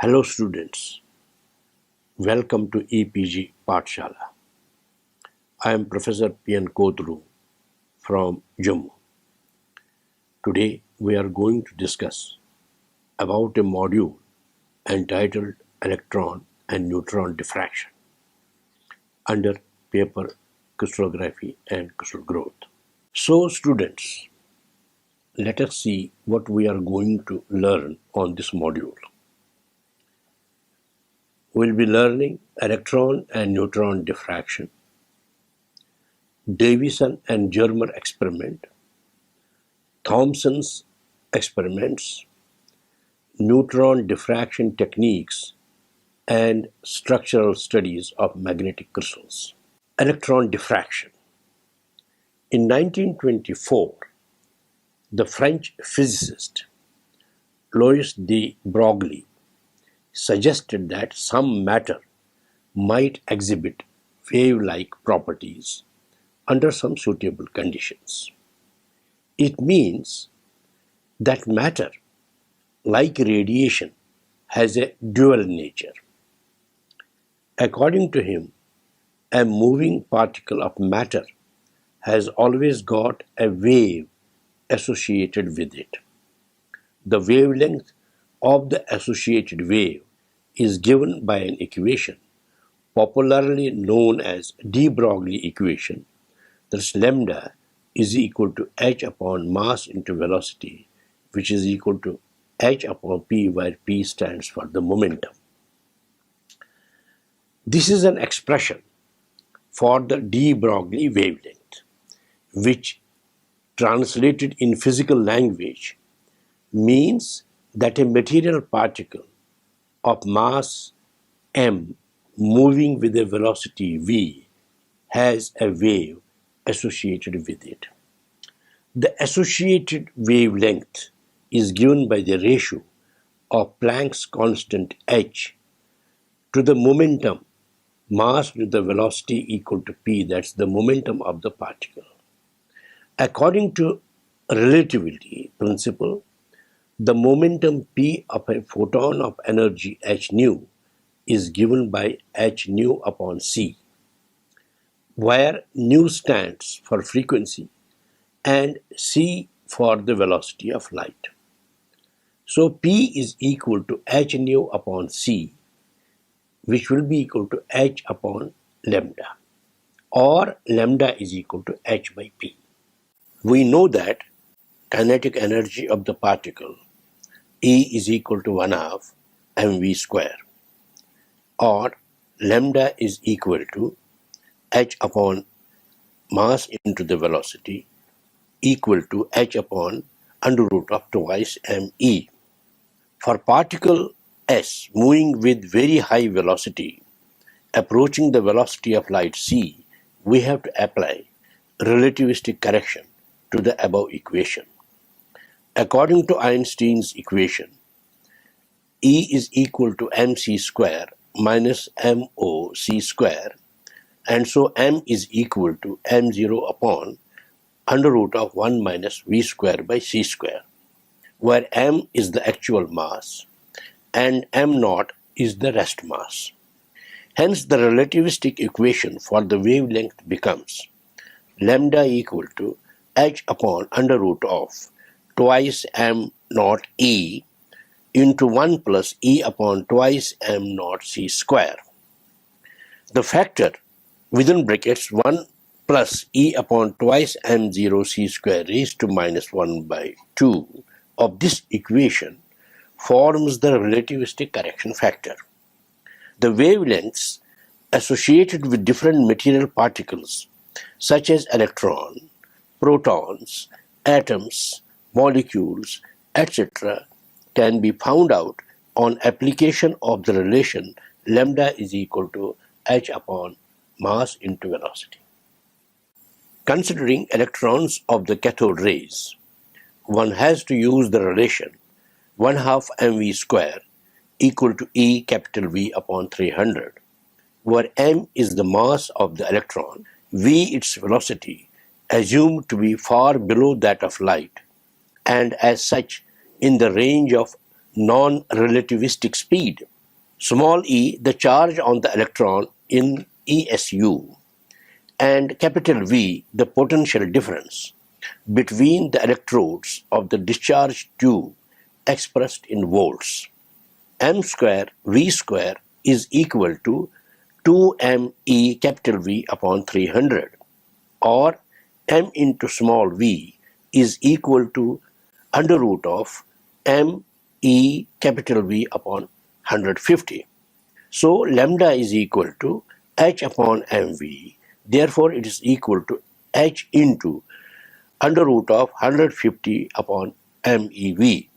Hello students, welcome to EPG Pathshala. I am Professor P.N. Kodru from Jammu. Today we are going to discuss about a module entitled Electron and Neutron Diffraction under paper Crystallography and Crystal Growth. So students, let us see what we are going to learn on this module. We will be learning electron and neutron diffraction, Davisson and Germer experiment, Thomson's experiments, neutron diffraction techniques, and structural studies of magnetic crystals. Electron diffraction. In 1924, the French physicist Louis de Broglie suggested that some matter might exhibit wave-like properties under some suitable conditions. It means that matter, like radiation, has a dual nature. According to him, a moving particle of matter has always got a wave associated with it. The wavelength of the associated wave is given by an equation popularly known as de Broglie equation. Thus lambda is equal to h upon mass into velocity, which is equal to h upon p, where p stands for the momentum. This is an expression for the de Broglie wavelength, which translated in physical language means that a material particle of mass m moving with a velocity v has a wave associated with it. The associated wavelength is given by the ratio of Planck's constant h to the momentum mass to the velocity equal to p, that's the momentum of the particle. According to relativity principle, the momentum p of a photon of energy h nu is given by h nu upon c, where nu stands for frequency and c for the velocity of light. So p is equal to h nu upon c, which will be equal to h upon lambda, or lambda is equal to h by p. We know that kinetic energy of the particle E is equal to 1/2 mv square, or lambda is equal to h upon mass into the velocity equal to h upon under root of twice me. For particle s moving with very high velocity approaching the velocity of light c, we have to apply relativistic correction to the above equation. According to Einstein's equation, E is equal to mc square minus moc square, and so m is equal to m0 upon under root of 1 minus v square by c square, where m is the actual mass and m0 is the rest mass. Hence the relativistic equation for the wavelength becomes lambda equal to h upon under root of twice m naught e into 1 plus e upon twice m naught c square. The factor within brackets 1 plus e upon twice m0 c square raised to minus 1 by 2 of this equation forms the relativistic correction factor. The wavelengths associated with different material particles such as electron, protons, atoms, molecules, etc. can be found out on application of the relation lambda is equal to h upon mass into velocity. Considering electrons of the cathode rays, one has to use the relation 1/2 mv square equal to E capital V upon 300, where m is the mass of the electron, v its velocity, assumed to be far below that of light, and as such in the range of non-relativistic speed. Small e, the charge on the electron in ESU, and capital V, the potential difference between the electrodes of the discharge tube expressed in volts. M square V square is equal to 2m E capital V upon 300, or m into small v is equal to under root of m E capital V upon 150. So lambda is equal to h upon mv. Therefore, it is equal to h into under root of 150 upon mev.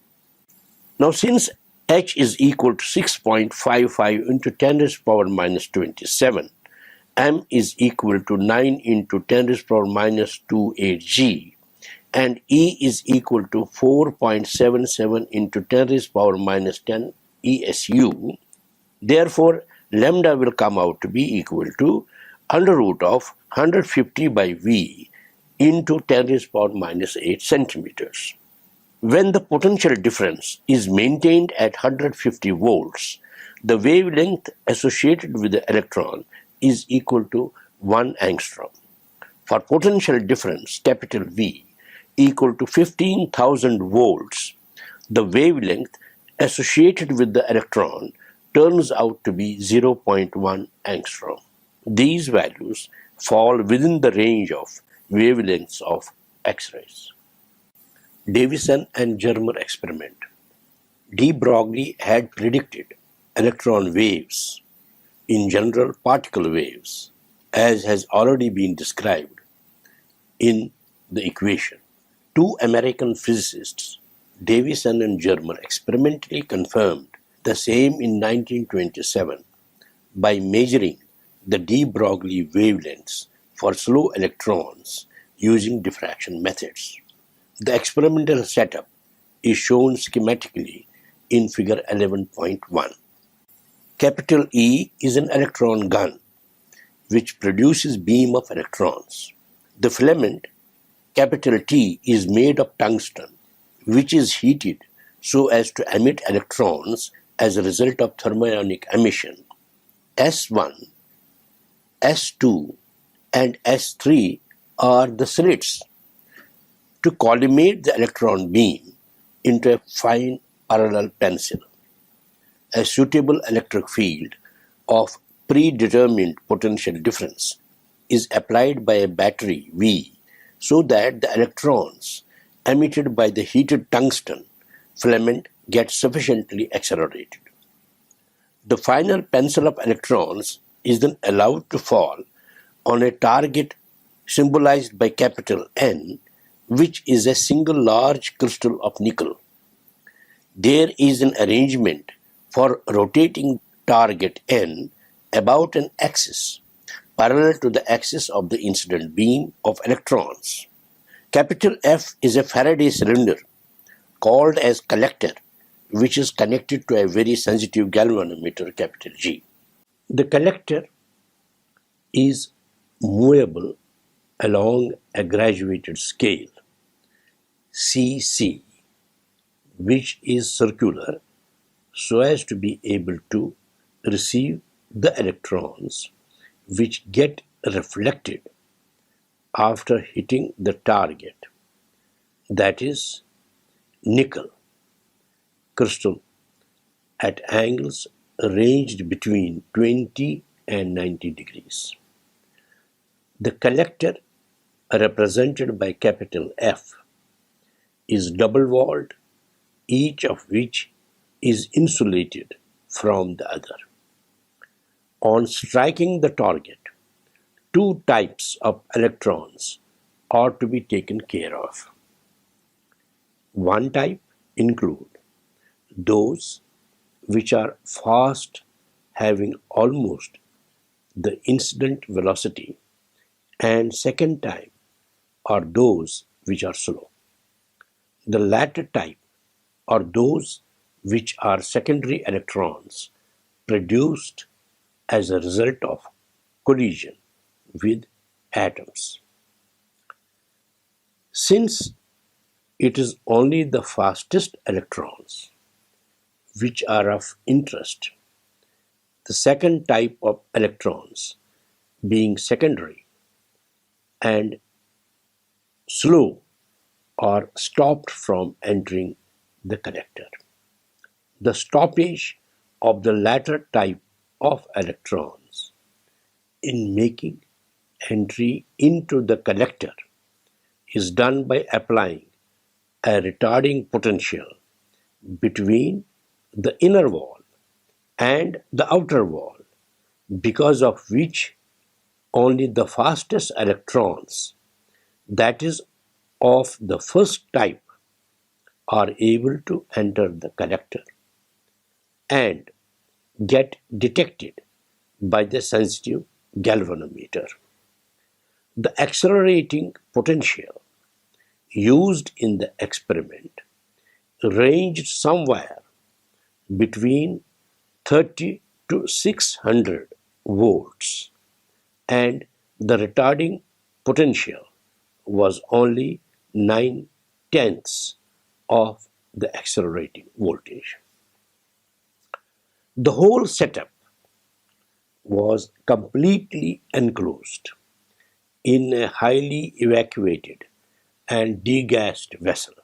Now, since h is equal to 6.55 into 10 raised to the power minus 27, m is equal to 9 into 10 raised to the power minus 28 g, and E is equal to 4.77 into 10 raised to the power minus 10 ESU. Therefore, lambda will come out to be equal to under root of 150 by V into 10 raised to the power minus 8 centimeters. When the potential difference is maintained at 150 volts, the wavelength associated with the electron is equal to 1 angstrom. For potential difference, capital V, equal to 15,000 volts, the wavelength associated with the electron turns out to be 0.1 angstrom. These values fall within the range of wavelengths of X-rays. Davisson and Germer experiment. De Broglie had predicted electron waves, in general particle waves, as has already been described in the equation. Two American physicists, Davisson and Germer, experimentally confirmed the same in 1927 by measuring the de Broglie wavelengths for slow electrons using diffraction methods. The experimental setup is shown schematically in figure 11.1. Capital E is an electron gun which produces beam of electrons. The filament, capital T, is made of tungsten, which is heated so as to emit electrons as a result of thermionic emission. S1, S2, and S3 are the slits to collimate the electron beam into a fine parallel pencil. A suitable electric field of predetermined potential difference is applied by a battery V so that the electrons emitted by the heated tungsten filament get sufficiently accelerated. The final pencil of electrons is then allowed to fall on a target symbolized by capital N, which is a single large crystal of nickel. There is an arrangement for rotating target N about an axis parallel to the axis of the incident beam of electrons. Capital F is a Faraday cylinder called as collector, which is connected to a very sensitive galvanometer, capital G. The collector is movable along a graduated scale, CC, which is circular so as to be able to receive the electrons which get reflected after hitting the target, that is nickel crystal, at angles ranged between 20 and 90 degrees. The collector, represented by capital F, is double-walled, each of which is insulated from the other. On striking the target, two types of electrons are to be taken care of. One type include those which are fast, having almost the incident velocity, and second type are those which are slow. The latter type are those which are secondary electrons produced as a result of collision with atoms. Since it is only the fastest electrons which are of interest, the second type of electrons being secondary and slow or stopped from entering the collector. The stoppage of the latter type of electrons in making entry into the collector is done by applying a retarding potential between the inner wall and the outer wall, because of which only the fastest electrons, that is, of the first type, are able to enter the collector and get detected by the sensitive galvanometer. The accelerating potential used in the experiment ranged somewhere between 30 to 600 volts, and the retarding potential was only 9/10 of the accelerating voltage. The whole setup was completely enclosed in a highly evacuated and degassed vessel.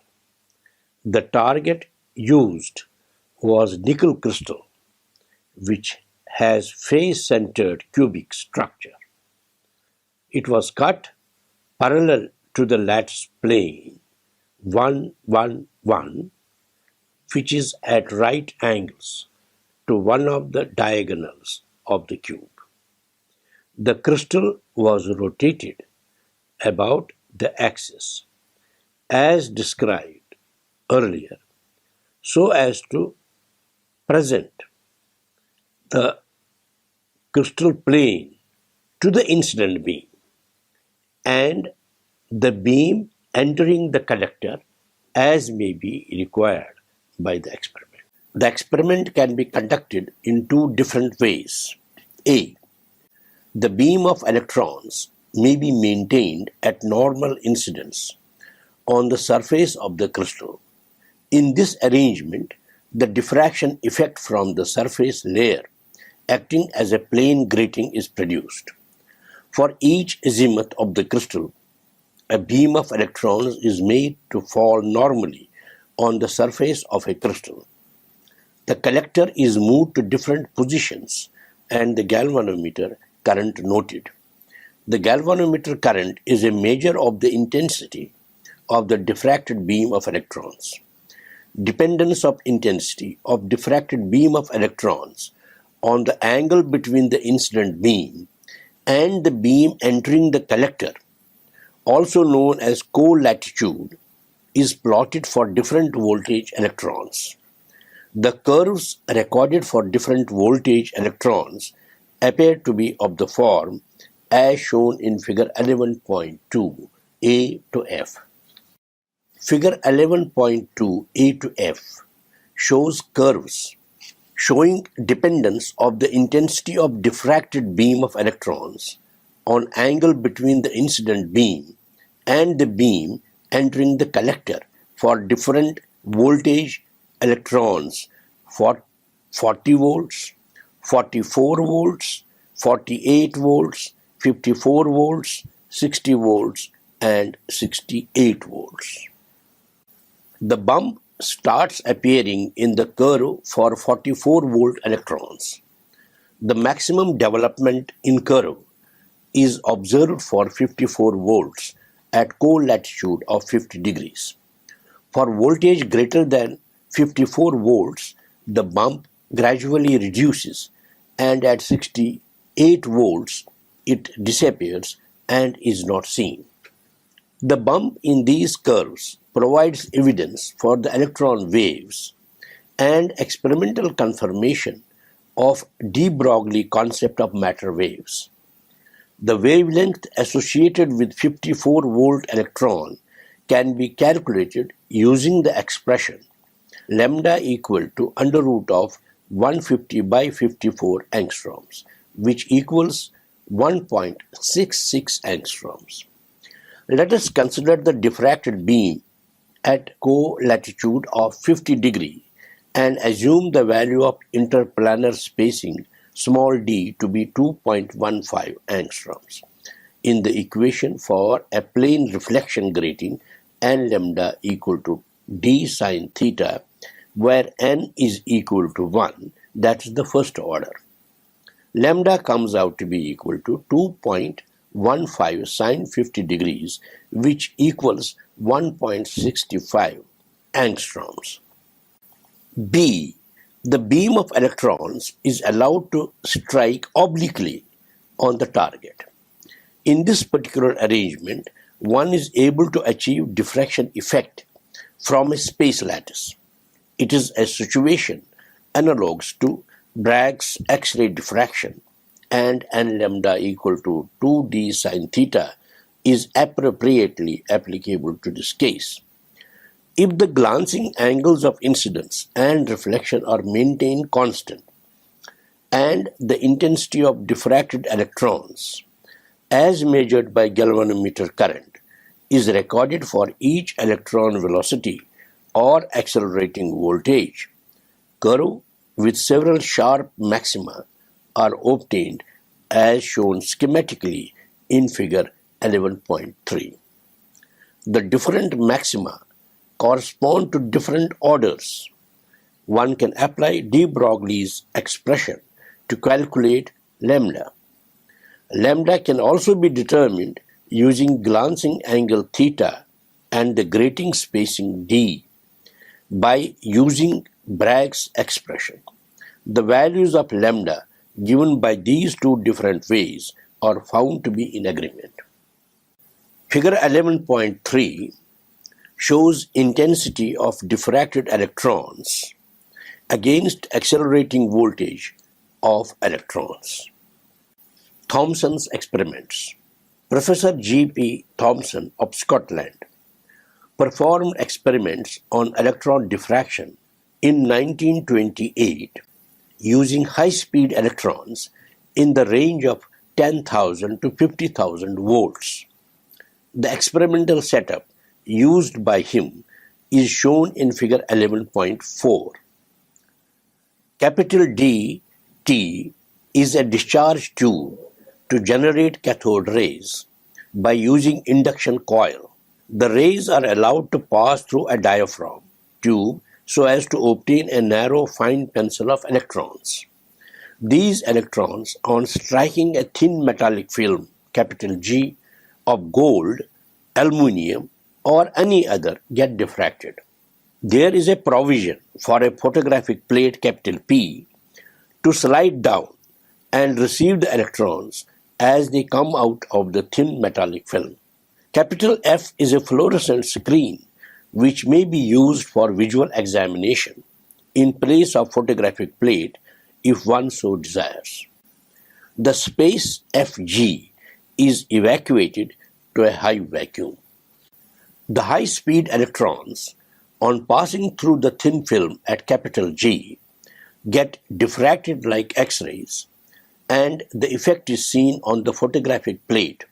The target used was nickel crystal, which has face-centered cubic structure. It was cut parallel to the lattice plane 111, which is at right angles to one of the diagonals of the cube. The crystal was rotated about the axis as described earlier, so as to present the crystal plane to the incident beam and the beam entering the collector as may be required by the experiment. The experiment can be conducted in two different ways. A. The beam of electrons may be maintained at normal incidence on the surface of the crystal. In this arrangement, the diffraction effect from the surface layer acting as a plane grating is produced. For each azimuth of the crystal, a beam of electrons is made to fall normally on the surface of a crystal. The collector is moved to different positions and the galvanometer current noted. The galvanometer current is a measure of the intensity of the diffracted beam of electrons. Dependence of intensity of diffracted beam of electrons on the angle between the incident beam and the beam entering the collector, also known as co-latitude, is plotted for different voltage electrons. The curves recorded for different voltage electrons appear to be of the form as shown in figure 11.2 A to F. Figure 11.2 A to F shows curves showing dependence of the intensity of diffracted beam of electrons on angle between the incident beam and the beam entering the collector for different voltage electrons for 40 volts, 44 volts, 48 volts, 54 volts, 60 volts, and 68 volts. The bump starts appearing in the curve for 44 volt electrons. The maximum development in curve is observed for 54 volts at co-latitude of 50 degrees. For voltage greater than 54 volts, the bump gradually reduces, and at 68 volts it disappears and is not seen. The bump in these curves provides evidence for the electron waves and experimental confirmation of de Broglie concept of matter waves. The wavelength associated with 54 volt electron can be calculated using the expression lambda equal to under root of 150 by 54 angstroms, which equals 1.66 angstroms. Let us consider the diffracted beam at co-latitude of 50 degree and assume the value of interplanar spacing small d to be 2.15 angstroms in the equation for a plane reflection grating n lambda equal to d sine theta, where n is equal to 1, that is the first order. Lambda comes out to be equal to 2.15 sine 50 degrees, which equals 1.65 angstroms. B. The beam of electrons is allowed to strike obliquely on the target. In this particular arrangement, one is able to achieve diffraction effect from a space lattice. It is a situation analogous to Bragg's X-ray diffraction, and n lambda equal to 2d sine theta is appropriately applicable to this case. If the glancing angles of incidence and reflection are maintained constant, and the intensity of diffracted electrons, as measured by galvanometer current, is recorded for each electron velocity or accelerating voltage, curve with several sharp maxima are obtained as shown schematically in figure 11.3. The different maxima correspond to different orders. One can apply de Broglie's expression to calculate lambda. Lambda can also be determined using glancing angle theta and the grating spacing d by using Bragg's expression. The values of lambda given by these two different ways are found to be in agreement. Figure 11.3 shows intensity of diffracted electrons against accelerating voltage of electrons. Thomson's experiments. Professor G.P. Thomson of Scotland performed experiments on electron diffraction in 1928 using high-speed electrons in the range of 10,000 to 50,000 volts. The experimental setup used by him is shown in figure 11.4. Capital D T is a discharge tube to generate cathode rays by using induction coil. The rays are allowed to pass through a diaphragm tube so as to obtain a narrow fine pencil of electrons. These electrons, on striking a thin metallic film, capital G, of gold, aluminium, or any other, get diffracted. There is a provision for a photographic plate, capital P, to slide down and receive the electrons as they come out of the thin metallic film. Capital F is a fluorescent screen which may be used for visual examination in place of photographic plate if one so desires. The space Fg is evacuated to a high vacuum. The high-speed electrons, on passing through the thin film at capital G, get diffracted like X-rays, and the effect is seen on the photographic plate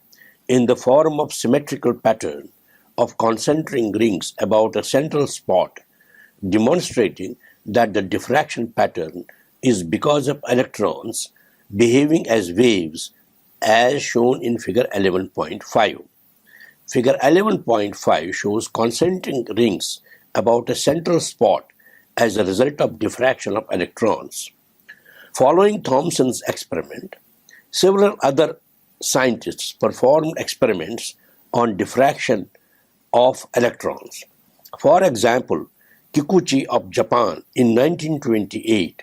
in the form of symmetrical pattern of concentric rings about a central spot, demonstrating that the diffraction pattern is because of electrons behaving as waves as shown in figure 11.5. Figure 11.5 shows concentric rings about a central spot as a result of diffraction of electrons. Following Thomson's experiment, several other scientists performed experiments on diffraction of electrons. For example, Kikuchi of Japan in 1928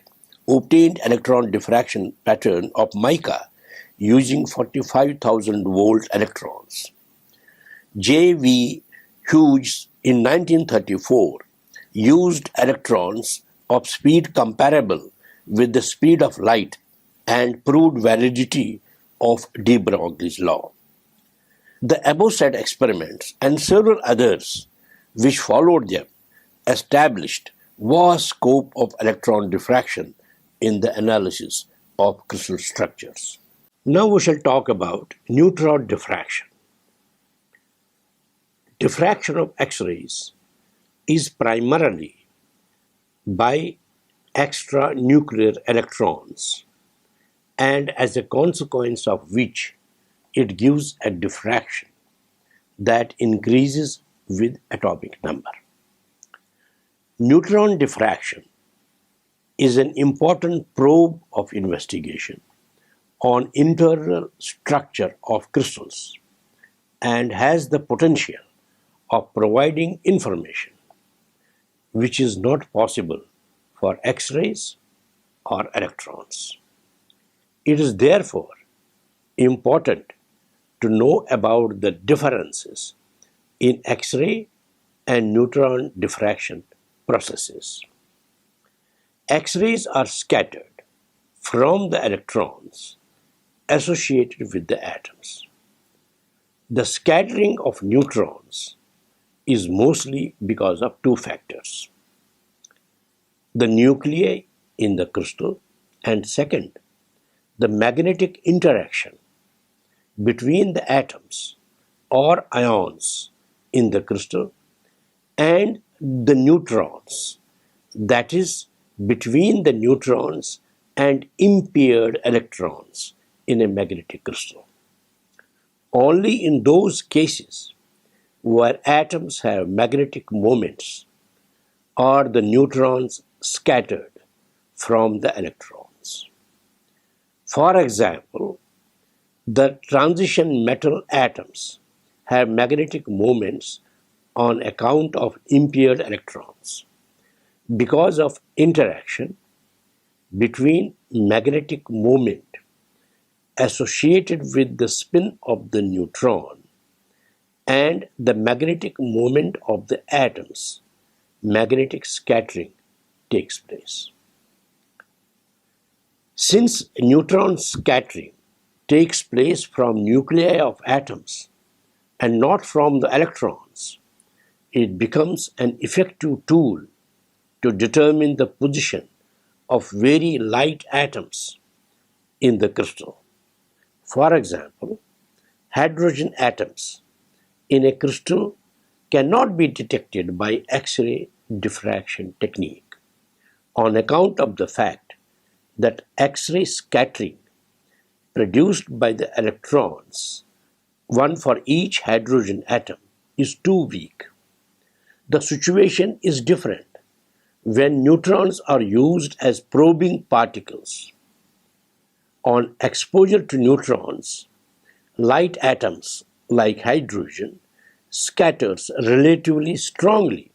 obtained electron diffraction pattern of mica using 45,000 volt electrons. J.V. Hughes in 1934 used electrons of speed comparable with the speed of light and proved validity of de Broglie's law. The above said experiments and several others which followed them established vast scope of electron diffraction in the analysis of crystal structures. Now we shall talk about neutron diffraction. Diffraction of X-rays is primarily by extranuclear electrons and as a consequence of which it gives a diffraction that increases with atomic number. Neutron diffraction is an important probe of investigation on internal structure of crystals and has the potential of providing information which is not possible for X-rays or electrons. It is therefore important to know about the differences in X-ray and neutron diffraction processes. X-rays are scattered from the electrons associated with the atoms. The scattering of neutrons is mostly because of two factors: the nuclei in the crystal, and second, the magnetic interaction between the atoms or ions in the crystal and the neutrons, that is, between the neutrons and impaired electrons in a magnetic crystal. Only in those cases where atoms have magnetic moments are the neutrons scattered from the electrons. For example, the transition metal atoms have magnetic moments on account of impaired electrons. Because of interaction between magnetic moment associated with the spin of the neutron and the magnetic moment of the atoms, magnetic scattering takes place. Since neutron scattering takes place from nuclei of atoms and not from the electrons, it becomes an effective tool to determine the position of very light atoms in the crystal. For example, hydrogen atoms in a crystal cannot be detected by X-ray diffraction technique on account of the fact that X-ray scattering produced by the electrons, one for each hydrogen atom, is too weak. The situation is different when neutrons are used as probing particles. On exposure to neutrons, light atoms like hydrogen scatters relatively strongly,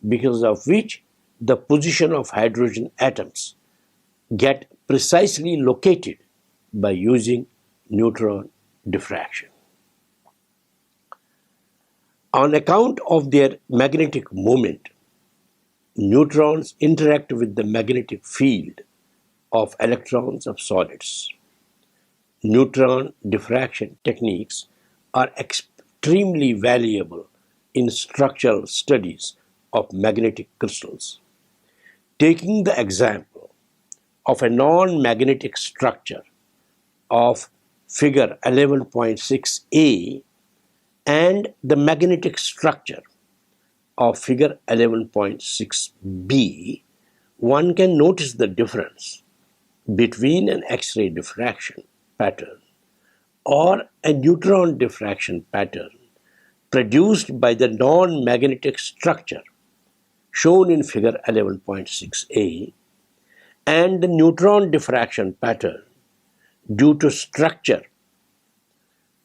because of which the position of hydrogen atoms get precisely located by using neutron diffraction. On account of their magnetic moment, neutrons interact with the magnetic field of electrons of solids. Neutron diffraction techniques are extremely valuable in structural studies of magnetic crystals. Taking the example of a non-magnetic structure of figure 11.6a and the magnetic structure of figure 11.6b, one can notice the difference between an X-ray diffraction pattern or a neutron diffraction pattern produced by the non-magnetic structure shown in figure 11.6a and the neutron diffraction pattern due to structure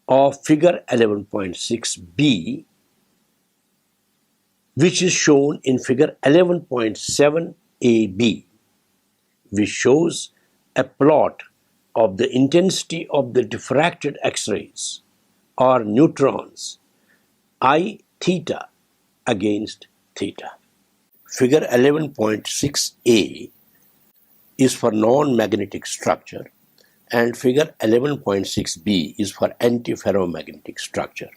of figure 11.6b, which is shown in figure 11.7ab, which shows a plot of the intensity of the diffracted X-rays or neutrons I theta against theta. Figure 11.6a is for non-magnetic structure and figure 11.6b is for antiferromagnetic structure.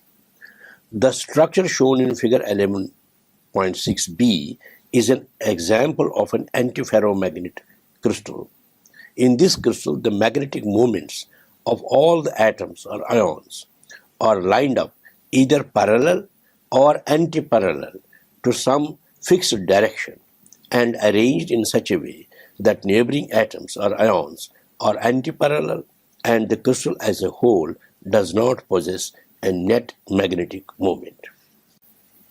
The structure shown in figure 11.6b is an example of an antiferromagnetic crystal. In this crystal, the magnetic moments of all the atoms or ions are lined up either parallel or antiparallel to some fixed direction and arranged in such a way that neighboring atoms or ions are antiparallel and the crystal as a whole does not possess a net magnetic moment.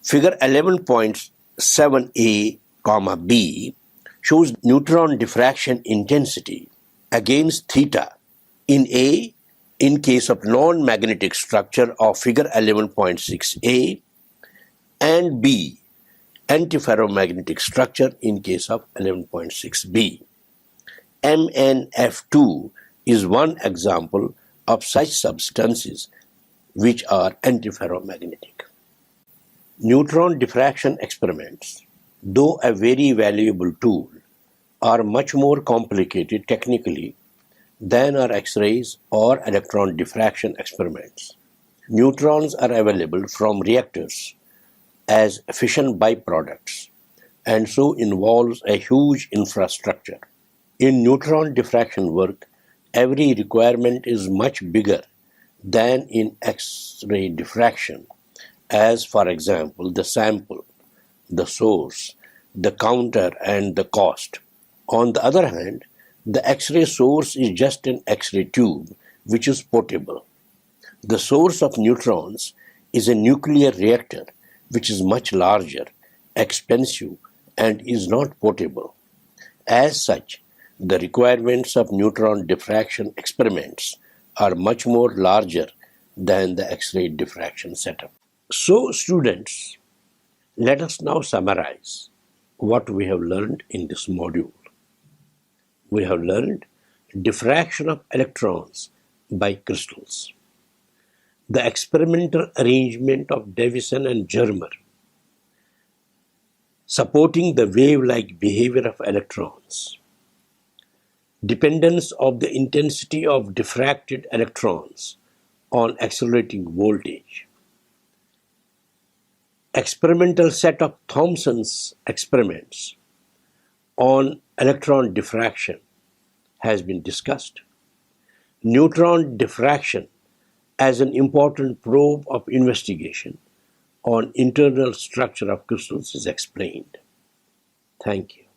Figure 11.7a, B shows neutron diffraction intensity against theta in A in case of non-magnetic structure of figure 11.6a and B antiferromagnetic structure in case of 11.6b. MnF2 is one example of such substances which are antiferromagnetic. Neutron diffraction experiments, though a very valuable tool, are much more complicated technically than are X-rays or electron diffraction experiments. Neutrons are available from reactors as fission byproducts and so involves a huge infrastructure. In neutron diffraction work, every requirement is much bigger than in X-ray diffraction, as for example the sample, the source, the counter and the cost. On the other hand, the X-ray source is just an X-ray tube which is portable. The source of neutrons is a nuclear reactor which is much larger, expensive and is not portable. As such, the requirements of neutron diffraction experiments are much more larger than the X-ray diffraction setup. So students, let us now summarize what we have learned in this module. We have learned diffraction of electrons by crystals, the experimental arrangement of Davisson and Germer, supporting the wave-like behavior of electrons, dependence of the intensity of diffracted electrons on accelerating voltage. Experimental set of Thomson's experiments on electron diffraction has been discussed. Neutron diffraction as an important probe of investigation on internal structure of crystals is explained. Thank you.